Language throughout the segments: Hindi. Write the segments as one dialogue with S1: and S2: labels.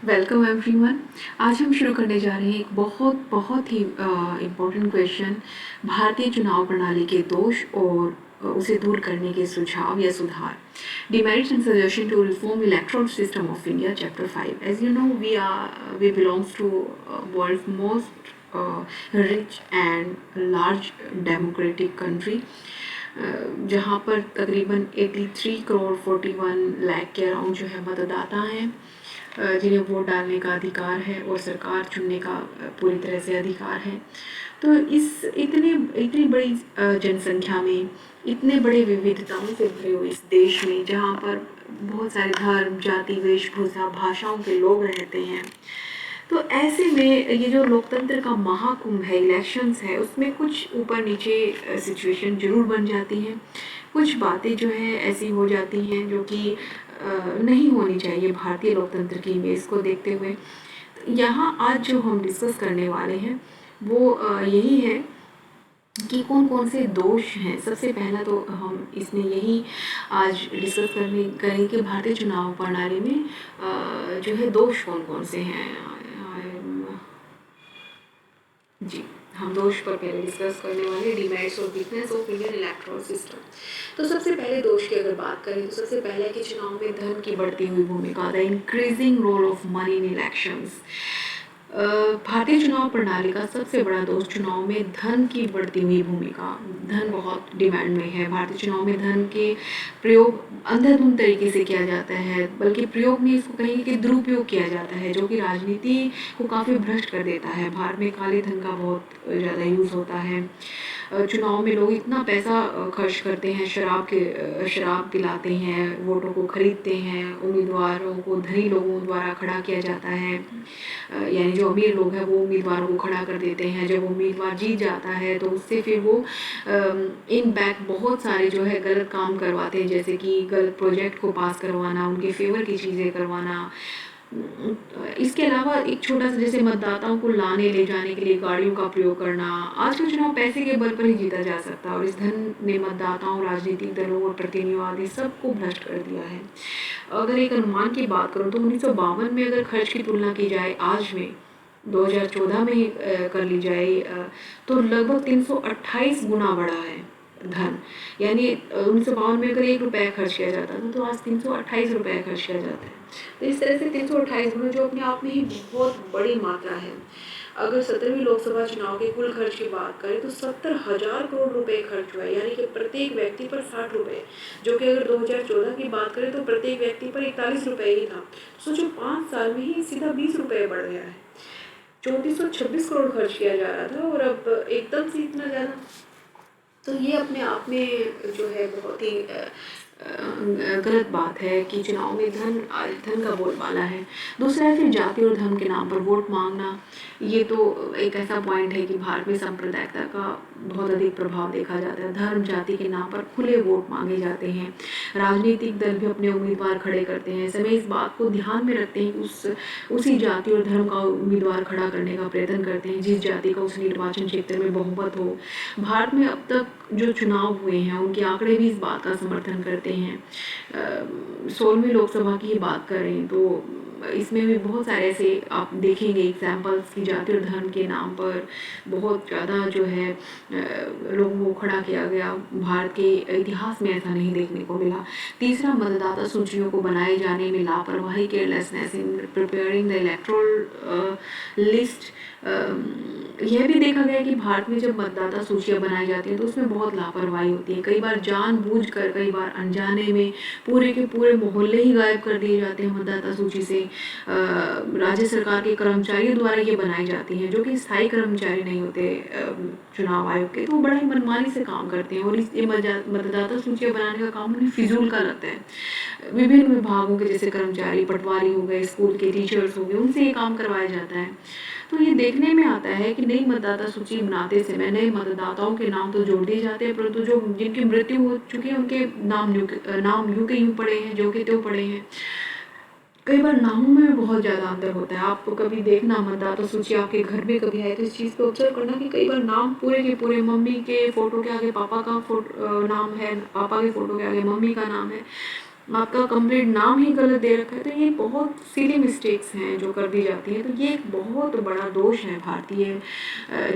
S1: Welcome everyone. आज हम शुरू करने जा रहे हैं एक बहुत बहुत ही इम्पोर्टेंट क्वेश्चन। भारतीय चुनाव प्रणाली के दोष और उसे दूर करने के सुझाव या सुधार। Demerits and suggestion to reform electoral system of India, Chapter 5. As you know, we belongs to world's most rich and large democratic country. जहाँ पर तकरीबन 83 करोड़ 41 लाख के अराउंड जो है मतदाता हैं, जिन्हें वोट डालने का अधिकार है और सरकार चुनने का पूरी तरह से अधिकार है। तो इस इतनी बड़ी जनसंख्या में, इतने बड़े विविधताओं से भरे हुए इस देश में, जहाँ पर बहुत सारे धर्म, जाति, वेशभूषा, भाषाओं के लोग रहते हैं, तो ऐसे में ये जो लोकतंत्र का महाकुंभ है, इलेक्शंस है, उसमें कुछ ऊपर नीचे सिचुएशन जरूर बन जाती हैं। कुछ बातें जो है ऐसी हो जाती हैं जो कि नहीं होनी चाहिए भारतीय लोकतंत्र की इमेज को देखते हुए। यहाँ आज जो हम डिस्कस करने वाले हैं वो यही है कि कौन कौन से दोष हैं। सबसे पहला तो हम इसमें यही आज डिस्कस करेंगे कि भारतीय चुनाव प्रणाली में जो है दोष कौन कौन से हैं। जी, हम दोष पर पहले डिस्कस करने वाले डिमेरिट्स और weakness of Indian electoral system. तो सबसे पहले दोष की अगर बात करें तो सबसे पहले है कि चुनाव में धन की बढ़ती हुई भूमिका, the increasing role of money in elections. भारतीय चुनाव प्रणाली का सबसे बड़ा दोष चुनाव में धन की बढ़ती हुई भूमिका। धन बहुत डिमांड में है। भारतीय चुनाव में धन के प्रयोग अंधाधुंध तरीके से किया जाता है, बल्कि प्रयोग में इसको कहेंगे कि दुरुपयोग किया जाता है, जो कि राजनीति को काफ़ी भ्रष्ट कर देता है। भारत में काले धन का बहुत ज़्यादा यूज़ होता है। चुनाव में लोग इतना पैसा खर्च करते हैं, शराब पिलाते हैं, वोटों को खरीदते हैं, उम्मीदवारों को धनी लोगों द्वारा खड़ा किया जाता है। यानी जो अमीर लोग हैं वो उम्मीदवारों को खड़ा कर देते हैं। जब उम्मीदवार जीत जाता है तो उससे फिर वो इन बैक बहुत सारे जो है गलत काम करवाते हैं, जैसे कि गलत प्रोजेक्ट को पास करवाना, उनके फेवर की चीज़ें करवाना। इसके अलावा एक छोटा सा जैसे मतदाताओं को लाने ले जाने के लिए गाड़ियों का प्रयोग करना। आज का चुनाव पैसे के बल पर ही जीता जा सकता है और इस धन ने मतदाताओं, राजनीतिक दलों और प्रतिनिधियों आदि सबको भ्रष्ट कर दिया है। अगर एक अनुमान की बात करूँ तो 1952 में अगर खर्च की तुलना की जाए आज में, 2014 में ही कर ली जाए, तो लगभग 328 गुना बढ़ा है धन। यानी 1952 में अगर 1 रुपया खर्च किया जाता था तो आज 328 रुपये खर्च किया जाता है। तो इस तरह से 328 गुना, जो अपने आप में ही बहुत बड़ी मात्रा है। अगर 17वीं लोकसभा चुनाव के कुल खर्च की बात करें तो 70,000 करोड़ रुपए खर्च हुआ है, यानी कि प्रत्येक व्यक्ति पर 60 रुपये, जो कि अगर 2014 की बात करें तो प्रत्येक व्यक्ति पर 41 रुपये ही था। सोचो 5 साल में ही सीधा 20 रुपये बढ़ गया है। 3426 करोड़ खर्च किया जा रहा था और अब एकदम से इतना ज़्यादा। तो ये अपने आप में जो है बहुत ही गलत बात है कि चुनाव में धन का बोलबाला है। दूसरा है फिर जाति और धर्म के नाम पर वोट मांगना। ये तो एक ऐसा पॉइंट है कि भारत में सांप्रदायिकता का बहुत अधिक प्रभाव देखा जाता है। धर्म, जाति के नाम पर खुले वोट मांगे जाते हैं। राजनीतिक दल भी अपने उम्मीदवार खड़े करते हैं, समय इस बात को ध्यान में रखते हैं कि उसी जाति और धर्म का उम्मीदवार खड़ा करने का प्रयत्न करते हैं जिस जाति का उस निर्वाचन क्षेत्र में बहुमत हो। भारत में अब तक जो चुनाव हुए हैं उनके आंकड़े भी इस बात का समर्थन करते हैं। 16वीं लोकसभा की बात करें तो इसमें भी बहुत सारे ऐसे आप देखेंगे एग्जाम्पल्स की जाति और धर्म के नाम पर बहुत ज़्यादा जो है लोगों को खड़ा किया गया। भारत के इतिहास में ऐसा नहीं देखने को मिला। तीसरा, मतदाता सूचियों को बनाए जाने में लापरवाही, carelessness in preparing the electoral list. यह भी देखा गया कि भारत में जब मतदाता सूचियाँ बनाई जाती हैं तो उसमें बहुत लापरवाही होती है। कई बार जानबूझकर, कई बार अनजाने में पूरे के पूरे मोहल्ले ही गायब कर दिए जाते हैं मतदाता सूची से। राज्य सरकार के कर्मचारियों द्वारा ये बनाई जाती हैं, जो कि स्थायी कर्मचारी नहीं होते चुनाव आयोग के, तो बड़ा ही मनमानी से काम करते हैं और ये मतदाता सूचियाँ बनाने का काम उन्हें फिजूल का लगता है। विभिन्न विभागों के जैसे कर्मचारी, पटवारी हो गए, स्कूल के टीचर्स हो गए, उनसे ये काम करवाया जाता है। तो ये देखने में आता है कि नई मतदाता सूची बनाते समय नए मतदाताओं के नाम तो जोड़ दिए जाते हैं, परंतु जो जिनकी मृत्यु हो चुकी है उनके नाम यूं के यूं पड़े हैं, जो के त्यों पड़े हैं। कई बार नामों में बहुत ज़्यादा अंतर होता है। आप कभी देखना मतदाता सूची आपके घर में कभी आए तो इस चीज़ को ऑब्जर्व करना कि कई बार नाम पूरे के पूरे मम्मी के फ़ोटो के आगे पापा का नाम है, पापा के फ़ोटो के आगे मम्मी का नाम है। आपका कंप्लीट नाम ही गलत दे रखा है। तो ये बहुत सीधी मिस्टेक्स हैं जो कर दी जाती हैं। तो ये एक बहुत बड़ा दोष है भारतीय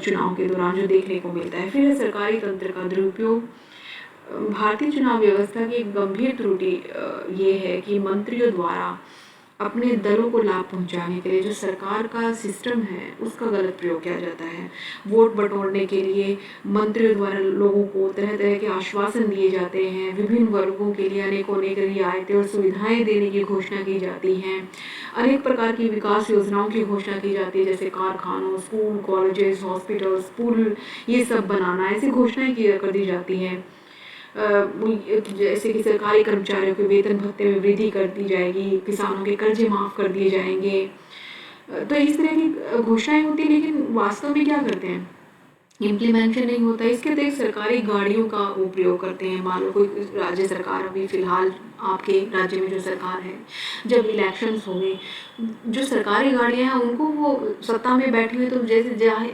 S1: चुनाव के दौरान जो देखने को मिलता है। फिर है सरकारी तंत्र का दुरुपयोग। भारतीय चुनाव व्यवस्था की एक गंभीर त्रुटि ये है कि मंत्रियों द्वारा अपने दलों को लाभ पहुंचाने के लिए जो सरकार का सिस्टम है उसका गलत प्रयोग किया जाता है। वोट बटोरने के लिए मंत्रियों द्वारा लोगों को तरह तरह के आश्वासन दिए जाते हैं। विभिन्न वर्गों के लिए अनेकों अनेक रियायतें और सुविधाएं देने की घोषणा की जाती हैं। अनेक प्रकार की विकास योजनाओं की घोषणा की जाती है, जैसे कारखानों, स्कूल, कॉलेजेस, हॉस्पिटल्स, पुल, ये सब बनाना, ऐसी घोषणाएं कर दी जाती हैं। जैसे कि सरकारी कर्मचारियों के वेतन भत्ते में वृद्धि कर दी जाएगी, किसानों के कर्जे माफ़ कर दिए जाएंगे। तो इस तरह की घोषणाएं होती है, लेकिन वास्तव में क्या करते हैं, इम्प्लीमेंटेशन नहीं होता। इसके अतिरिक्त सरकारी गाड़ियों का वो प्रयोग करते हैं। मान लो कोई राज्य सरकार, अभी फिलहाल आपके राज्य में जो सरकार है, जब इलेक्शंस होंगे, जो सरकारी गाड़ियां हैं उनको वो सत्ता में बैठी हुई तो जैसे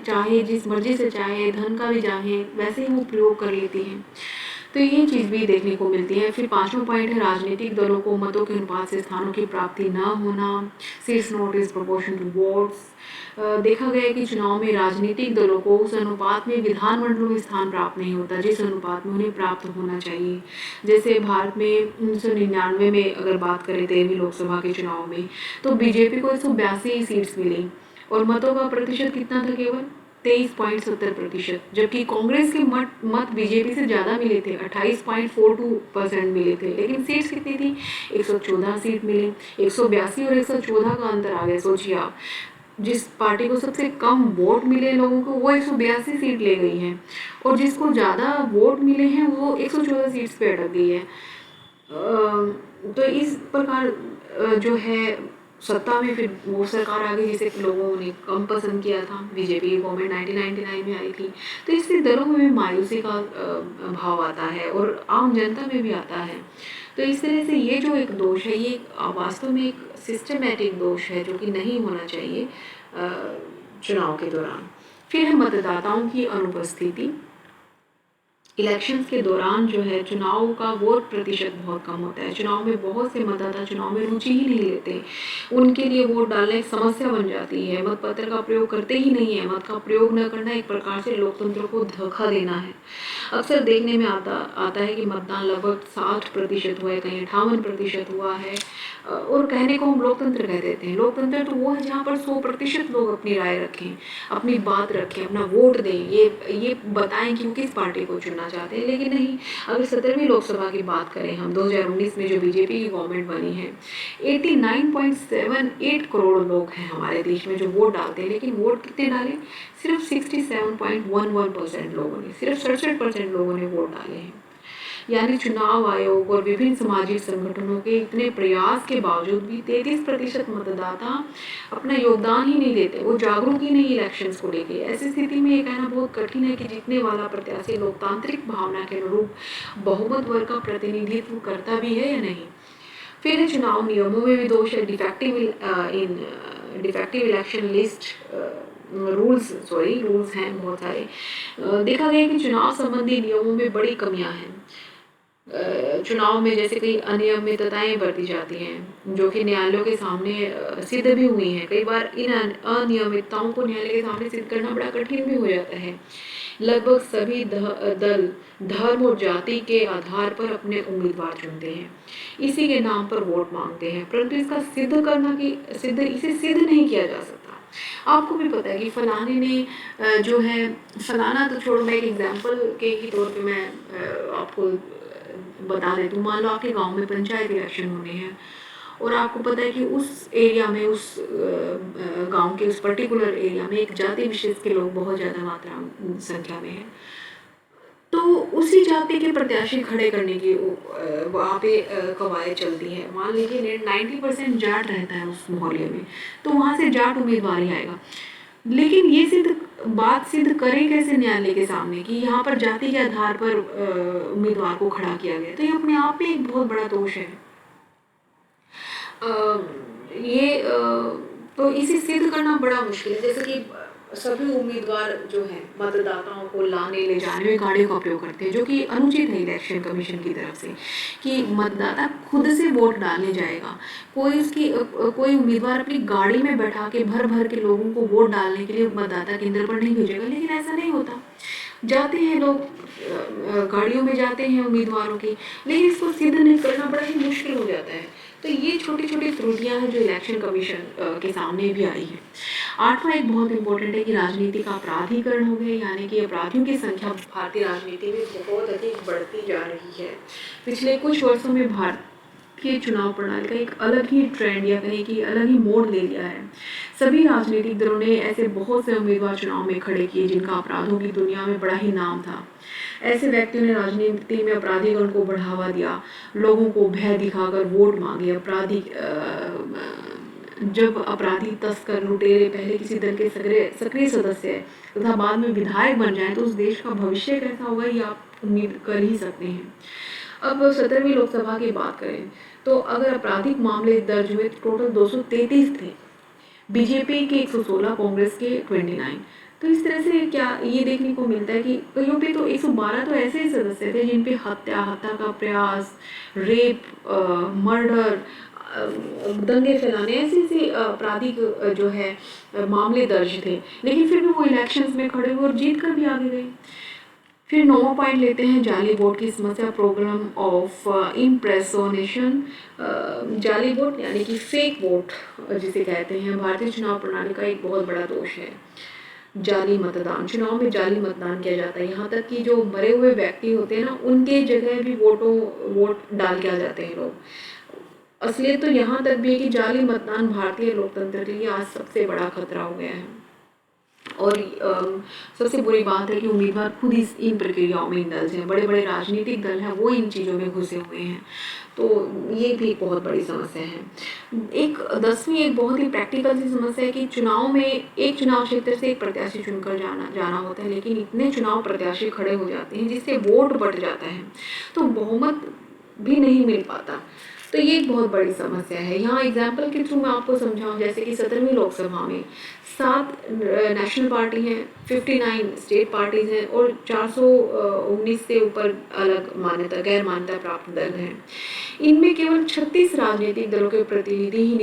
S1: चाहे जिस मर्जी से चाहे, धन का भी चाहे वैसे ही वो प्रयोग कर लेती हैं। तो ये चीज़ भी देखने को मिलती है। फिर पांचवा पॉइंट है राजनीतिक दलों को मतों के अनुपात से स्थानों की प्राप्ति न होना। Seats not is proportion to votes. देखा गया है कि चुनाव में राजनीतिक दलों को उस अनुपात में विधानमंडलों में स्थान प्राप्त नहीं होता जिस अनुपात में उन्हें प्राप्त होना चाहिए। जैसे भारत में 1999 में अगर बात करें 13वीं लोकसभा के चुनाव में, तो बीजेपी को 182 सीट्स मिली और मतों का प्रतिशत कितना था, केवल 23.70%, जबकि कांग्रेस के मत बीजेपी से ज़्यादा मिले थे, 28.42% मिले थे। लेकिन सीट्स कितनी थी, 114 सीट मिली। 182 और 114 का अंतर आ गया। सोचिए आप, जिस पार्टी को सबसे कम वोट मिले लोगों को, वो 182 सीट ले गई है, और जिसको ज़्यादा वोट मिले हैं वो 114 सीट्स पे अटक गई है। तो इस प्रकार जो है सत्ता में फिर वो सरकार आ गई जिसे लोगों ने कम पसंद किया था। बीजेपी की गवर्नमेंट 1999 में आई थी। तो इससे दलों में भी मायूसी का भाव आता है और आम जनता में भी आता है। तो इस तरह से ये जो एक दोष है, ये वास्तव में एक सिस्टमेटिक दोष है जो कि नहीं होना चाहिए चुनाव के दौरान। फिर है मतदाताओं की अनुपस्थिति। इलेक्शंस के दौरान जो है चुनाव का वोट प्रतिशत बहुत कम होता है। चुनाव में बहुत से मतदाता चुनाव में रुचि ही नहीं लेते, उनके लिए वोट डालना एक समस्या बन जाती है। मतपत्र का प्रयोग करते ही नहीं है। मत का प्रयोग न करना एक प्रकार से लोकतंत्र को धोखा देना है। अक्सर देखने में आता है कि मतदान लगभग 60% हुआ है, कहीं 58% हुआ है, और कहने को हम लोकतंत्र कह देते हैं। लोकतंत्र तो वो है जहाँ पर 100% लोग अपनी राय रखें, अपनी बात रखें, अपना वोट दें, ये बताएं कि वो किस पार्टी को चुनना चाहते हैं। लेकिन नहीं, अगर 17वीं लोकसभा की बात करें हम, 2019 में जो बीजेपी की गवर्नमेंट बनी है, 89.78 करोड़ लोग हैं हमारे देश में जो वोट डालते हैं। लेकिन वोट कितने डाले, सिर्फ 67.11% लोगों ने, सिर्फ 67% लोगों ने वोट डाले हैं। यानी चुनाव आयोग और विभिन्न सामाजिक संगठनों के इतने प्रयास के बावजूद भी 33% मतदाता अपना योगदान ही नहीं देते, वो जागरूक ही नहीं इलेक्शंस को लेके। ऐसी स्थिति में ये कहना बहुत कठिन है कि जीतने वाला प्रत्याशी लोकतांत्रिक भावना के अनुरूप बहुमत वर्ग का प्रतिनिधित्व करता भी है या नहीं। फिर चुनाव नियमों में भी दोष है। डिफेक्टिव इलेक्शन लिस्ट रूल्स हैं बहुत सारे। देखा गया कि चुनाव संबंधी नियमों में बड़ी कमियां हैं। चुनाव में जैसे कई अनियमितताएं बरती जाती हैं जो कि न्यायालयों के सामने सिद्ध भी हुई हैं। कई बार इन अनियमितताओं को न्यायालय के सामने सिद्ध करना बड़ा कठिन भी हो जाता है। लगभग सभी दल धर्म और जाति के आधार पर अपने उम्मीदवार चुनते हैं, इसी के नाम पर वोट मांगते हैं, परंतु इसका इसे सिद्ध नहीं किया जा सकता। आपको भी पता है कि फलाने ने जो है, फलाना तो छोड़ो, मैं एक एग्जाम्पल के ही तौर पे मैं आपको बता देती हूँ। मान लो आपके गांव में पंचायत इलेक्शन होने हैं और आपको पता है कि उस एरिया में, उस गांव के उस पर्टिकुलर एरिया में एक जाति विशेष के लोग बहुत ज़्यादा संख्या में हैं। तो उसी जाति के प्रत्याशी खड़े करने की वहाँ पे कवायद चलती है। मान लीजिए 90% जाट रहता है उस मोहल्ले में, तो वहाँ से जाट उम्मीदवार ही आएगा। लेकिन ये बात सिद्ध करें कैसे न्यायालय के सामने कि यहाँ पर जाति के आधार पर उम्मीदवार को खड़ा किया गया। तो ये अपने आप में एक बहुत बड़ा दोष है। तो इसे सिद्ध करना बड़ा मुश्किल है। जैसे कि सभी उम्मीदवार जो हैं मतदाताओं को लाने ले जाने में गाड़ियों का उपयोग करते हैं, जो कि अनुचित है इलेक्शन कमीशन की तरफ से कि मतदाता खुद से वोट डालने जाएगा। कोई उम्मीदवार अपनी गाड़ी में बैठा के भर भर के लोगों को वोट डालने के लिए मतदाता केंद्र पर नहीं भेजेगा, लेकिन ऐसा नहीं होता। जाते हैं लोग, गाड़ियों में जाते हैं उम्मीदवारों की, लेकिन इसको सिद्ध नहीं करना बड़ा ही मुश्किल हो जाता है। तो ये छोटी छोटी त्रुटियां हैं जो इलेक्शन कमीशन के सामने भी आई है। आठवां एक बहुत इंपॉर्टेंट है कि राजनीति का अपराधीकरण हो गया, यानी कि अपराधियों की संख्या भारतीय राजनीति में बहुत अधिक बढ़ती जा रही है। पिछले कुछ वर्षों में भारतीय चुनाव प्रणाली का एक अलग ही ट्रेंड या कहीं कि अलग ही मोड़ ले लिया है। सभी राजनीतिक दलों ने ऐसे बहुत से उम्मीदवार चुनाव में खड़े किए जिनका अपराधों की दुनिया में बड़ा ही नाम था। ऐसे व्यक्तियों ने राजनीति में अपराधीकरण को बढ़ावा दिया, लोगों को भय दिखाकर वोट मांगे। जब अपराधी, तस्कर, लुटेरे पहले किसी दल के सक्रिय सदस्य तथा बाद में विधायक बन जाएं तो उस देश का भविष्य कैसा होगा ये आप उम्मीद कर ही सकते हैं। अब 17वीं लोकसभा की बात करें तो अगर आपराधिक मामले दर्ज हुए तो टोटल 233 थे, बीजेपी के 116, कांग्रेस के 29। तो इस तरह से क्या ये देखने को मिलता है कि कईयों पे तो 112 तो ऐसे सदस्य थे जिन पे हत्या का प्रयास, रेप, मर्डर, दंगे फैलाने ऐसे आपराधिक जो है मामले दर्ज थे, लेकिन फिर भी वो इलेक्शंस में खड़े हुए और जीत कर भी आगे गए। फिर 9वां पॉइंट लेते हैं जाली वोट की समस्या, प्रोग्राम ऑफ इम्प्रेसोनेशन। जाली वोट यानी कि फेक वोट जिसे कहते हैं, भारतीय चुनाव प्रणाली का एक बहुत बड़ा दोष है। जाली मतदान, चुनाव में जाली मतदान किया जाता है, यहाँ तक कि जो मरे हुए व्यक्ति होते हैं ना उनके जगह भी वोट डाल के आ जाते हैं लोग। असलियत तो यहाँ तक भी है कि जाली मतदान भारतीय लोकतंत्र के लिए आज सबसे बड़ा खतरा हो गया है। और सबसे बुरी बात है कि उम्मीदवार खुद इन प्रक्रियाओं में इंडल्ज हैं। बड़े बड़े राजनीतिक दल हैं वो इन चीज़ों में घुसे हुए हैं, तो ये भी एक बहुत बड़ी समस्या है। एक 10वीं एक बहुत ही प्रैक्टिकल सी समस्या है कि चुनाव में एक चुनाव क्षेत्र से एक प्रत्याशी चुनकर जाना होता है, लेकिन इतने चुनाव प्रत्याशी खड़े हो जाते हैं जिससे वोट बढ़ जाता है, तो बहुमत भी नहीं मिल पाता। तो ये एक बहुत बड़ी समस्या है। यहाँ एग्जाम्पल के थ्रू मैं आपको समझाऊँ, जैसे कि 17वीं लोकसभा में 7 नेशनल पार्टी हैं, 59 स्टेट पार्टीज हैं और 419 से ऊपर अलग गैर मान्यता प्राप्त दल हैं। इनमें केवल 36 राजनीतिक दलों के प्रतिनिधि ही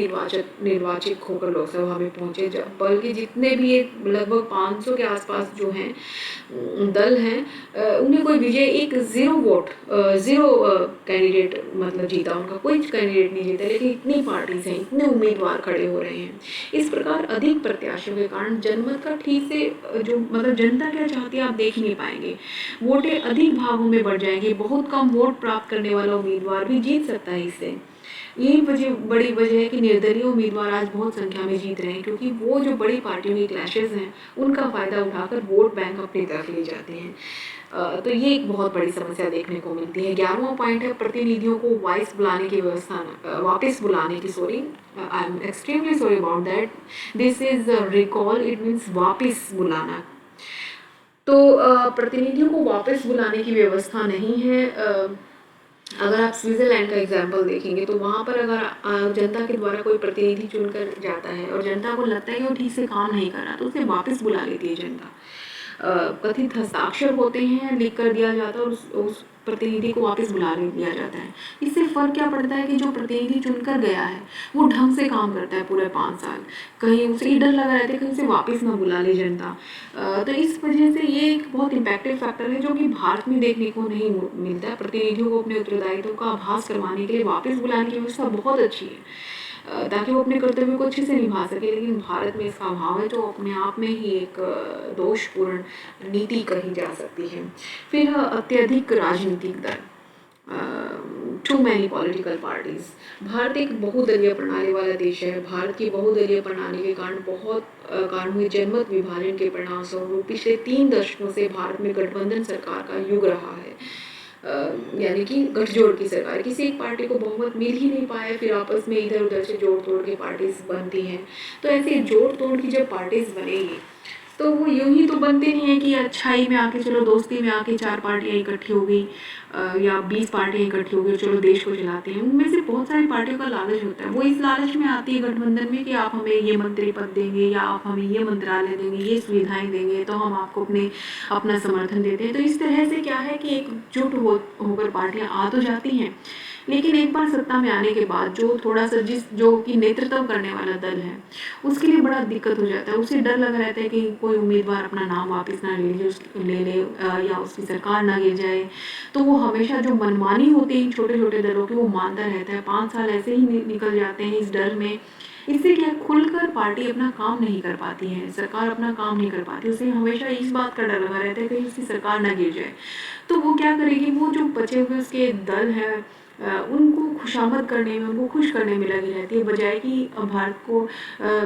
S1: निर्वाचित होकर लोकसभा में पहुंचे, बल्कि जितने भी लगभग 500 के आसपास जो हैं दल हैं उन्हें कोई विजय, एक जीरो कैंडिडेट मतलब जीता, उनका कोई कैंडिडेट नहीं जीता, लेकिन इतनी पार्टीज हैं, इतने उम्मीदवार खड़े हो रहे हैं। इस प्रकार अधिक प्रत्याशियों के कारण जनमत का ठीक से जो मतलब जनता क्या चाहती है आप देख ही नहीं पाएंगे। वोटें अधिक भागों में बढ़ जाएंगी, बहुत कम वोट प्राप्त करने वाला उम्मीदवार भी जीत सकता है इससे। यही बड़ी वजह है कि निर्दलीय उम्मीदवार आज बहुत संख्या में जीत रहे हैं, क्योंकि वो जो बड़ी पार्टियों की क्लैशेस हैं उनका फ़ायदा उठाकर वोट बैंक अपनी तरफ ले जाते हैं। तो ये एक बहुत बड़ी समस्या देखने को मिलती है। 11वां पॉइंट है प्रतिनिधियों को वापस बुलाने की I am extremely sorry about that, this is recall, it means वापस बुलाना। तो प्रतिनिधियों को वापस बुलाने की व्यवस्था नहीं है। अगर आप स्विट्ज़रलैंड का एग्जाम्पल देखेंगे तो वहाँ पर अगर जनता के द्वारा कोई प्रतिनिधि चुनकर जाता है और जनता को लगता है कि वो ठीक से काम नहीं कर रहा तो उसे वापस बुला लेती है जनता। कथित हस्ताक्षर होते हैं, लिख कर दिया जाता है और उस प्रतिनिधि को वापस बुला लिया जाता है। इससे फ़र्क क्या पड़ता है कि जो प्रतिनिधि चुनकर गया है वो ढंग से काम करता है पूरे 5 साल, कहीं उसे डर लगा रहता है कहीं उसे वापस ना बुला ले जनता। तो इस वजह से ये एक बहुत इम्पैक्टिव फैक्टर है जो कि भारत में देखने को नहीं मिलता। प्रतिनिधियों को अपने उत्तरदायित्व का आभास करवाने के लिए वापस बुलाने की व्यवस्था बहुत अच्छी है ताकि वो अपने कर्तव्य को अच्छे से निभा सके, लेकिन भारत में इसका अभाव है जो अपने आप में ही एक दोषपूर्ण नीति कही जा सकती है। फिर अत्यधिक राजनीतिक दल, टू मैनी पॉलिटिकल पार्टीज। भारत एक बहुदलीय प्रणाली वाला देश है। भारत की बहुदलीय प्रणाली के कारण हुए जनमत विभाजन के परिणाम स्वरूप पिछले 3 दशकों से भारत में गठबंधन सरकार का युग रहा है, यानी कि गठजोड़ की सरकार। किसी एक पार्टी को बहुमत मिल ही नहीं पाया, फिर आपस में इधर उधर से जोड़ तोड़ के पार्टीज बनती हैं। तो ऐसे जोड़ तोड़ की जब पार्टीज बनेगी तो वो यूं ही तो बनते नहीं है कि अच्छाई में आके चलो दोस्ती में आके 4 पार्टियां इकट्ठी हो गई या 20 पार्टियां इकट्ठी हो गई चलो देश को चलाते हैं। उनमें से बहुत सारी पार्टियों का लालच होता है, वो इस लालच में आती है गठबंधन में कि आप हमें ये मंत्री पद देंगे या आप हमें ये मंत्रालय देंगे, ये सुविधाएं देंगे तो हम आपको अपना समर्थन देते हैं। तो इस तरह से क्या है कि एकजुट होकर पार्टियां आ तो जाती हैं, लेकिन एक बार सत्ता में आने के बाद जो थोड़ा सा जो कि नेतृत्व करने वाला दल है उसके लिए बड़ा दिक्कत हो जाता है। उसे डर लगा रहता है कि कोई उम्मीदवार अपना नाम वापस ना ले ले या उसकी सरकार ना गिर जाए। तो वो हमेशा जो मनमानी होती है इन छोटे छोटे दलों की वो मानता रहता है। 5 साल ऐसे ही निकल जाते हैं इस डर में। इससे क्या खुलकर पार्टी अपना काम नहीं कर पाती है, सरकार अपना काम नहीं कर पाती, उसे हमेशा इस बात का डर लगा रहता है कि उसकी सरकार ना गिर जाए। तो वो क्या करेगी, वो जो बचे हुए उसके दल है उनको खुशामद करने में, उनको खुश करने में लगी रहती है, बजाय कि भारत को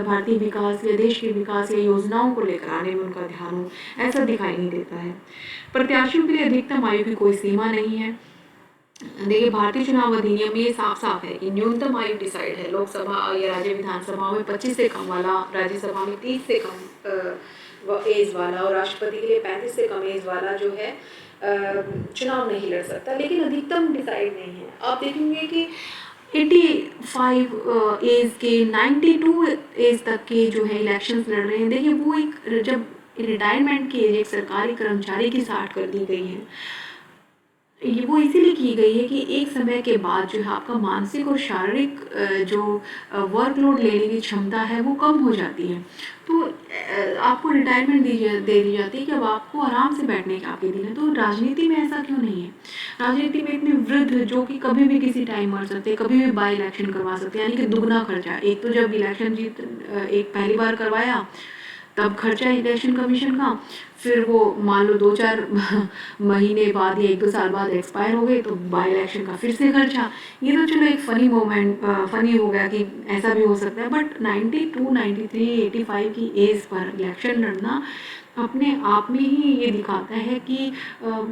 S1: भारतीय विकास या देश के विकास या योजनाओं को लेकर आने में उनका ध्यान हो। ऐसा दिखाई नहीं देता है। प्रत्याशियों के लिए अधिकतम आयु की कोई सीमा नहीं है। देखिए भारतीय चुनाव अधिनियम में ये साफ साफ है कि न्यूनतम आयु डिसाइड है। लोकसभा या राज्य विधानसभा में 25 से कम वाला, राज्यसभा में 30 से कम एज वाला और राष्ट्रपति के लिए 35 से कम एज वाला जो है चुनाव नहीं लड़ सकता। लेकिन अधिकतम डिसाइड नहीं है। आप देखेंगे कि 85 एज के 92 एज तक के जो है इलेक्शंस लड़ रहे हैं। देखिए वो एक जब रिटायरमेंट की एज एक सरकारी कर्मचारी की 60 कर दी गई है, ये वो इसीलिए की गई है कि एक समय के बाद जो है आपका मानसिक और शारीरिक जो वर्कलोड लेने की क्षमता है वो कम हो जाती है। तो आपको रिटायरमेंट दे दी जाती है कि अब आपको आराम से बैठने के आपके दिन है। तो राजनीति में ऐसा क्यों नहीं है? राजनीति में इतने वृद्ध जो कि कभी भी किसी टाइम मर सकते हैं, कभी भी बाई इलेक्शन करवा सकते हैं, यानी कि दुगना खर्चा। एक तो जब इलेक्शन एक पहली बार करवाया तब खर्चा इलेक्शन कमीशन का, फिर वो मान लो 2-4 महीने बाद या 1-2 साल बाद एक्सपायर हो गए तो बाई इलेक्शन का फिर से खर्चा। ये तो चलो एक फनी हो गया कि ऐसा भी हो सकता है, बट 92, 93, 85 की एज पर इलेक्शन लड़ना अपने आप में ही ये दिखाता है कि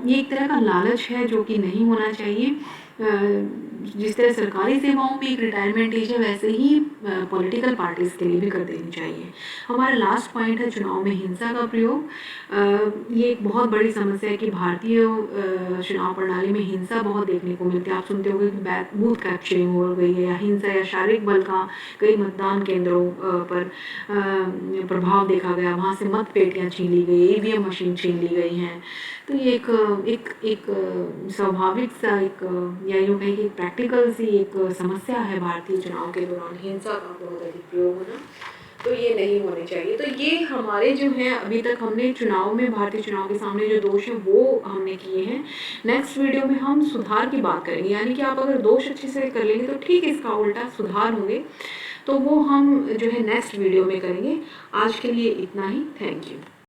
S1: ये एक तरह का लालच है जो कि नहीं होना चाहिए। जिस तरह सरकारी सेवाओं में एक रिटायरमेंट एज है वैसे ही पॉलिटिकल पार्टीज़ के लिए भी कर देनी चाहिए। हमारा लास्ट पॉइंट है चुनाव में हिंसा का प्रयोग। ये एक बहुत बड़ी समस्या है कि भारतीय चुनाव प्रणाली में हिंसा बहुत देखने को मिलती है। आप सुनते होंगे कि बूथ कैप्चरिंग हो गई है या हिंसा या शारीरिक बल का कई मतदान केंद्रों पर प्रभाव देखा गया, वहाँ से मत पेटियाँ छीन ली गई, ईवीएम मशीन छीन ली गई हैं। तो ये एक स्वाभाविक सा या यूँ कहें कि प्रैक्टिकल सी एक समस्या है भारतीय चुनाव के दौरान हिंसा का बहुत अधिक प्रयोग होना। तो ये नहीं होने चाहिए। तो ये हमारे जो हैं अभी तक हमने चुनाव में भारतीय चुनाव के सामने जो दोष हैं वो हमने किए हैं। नेक्स्ट वीडियो में हम सुधार की बात करेंगे, यानी कि आप अगर दोष अच्छे से कर लेंगे तो ठीक इसका उल्टा सुधार होंगे। तो वो हम जो है नेक्स्ट वीडियो में करेंगे। आज के लिए इतना ही। Thank you.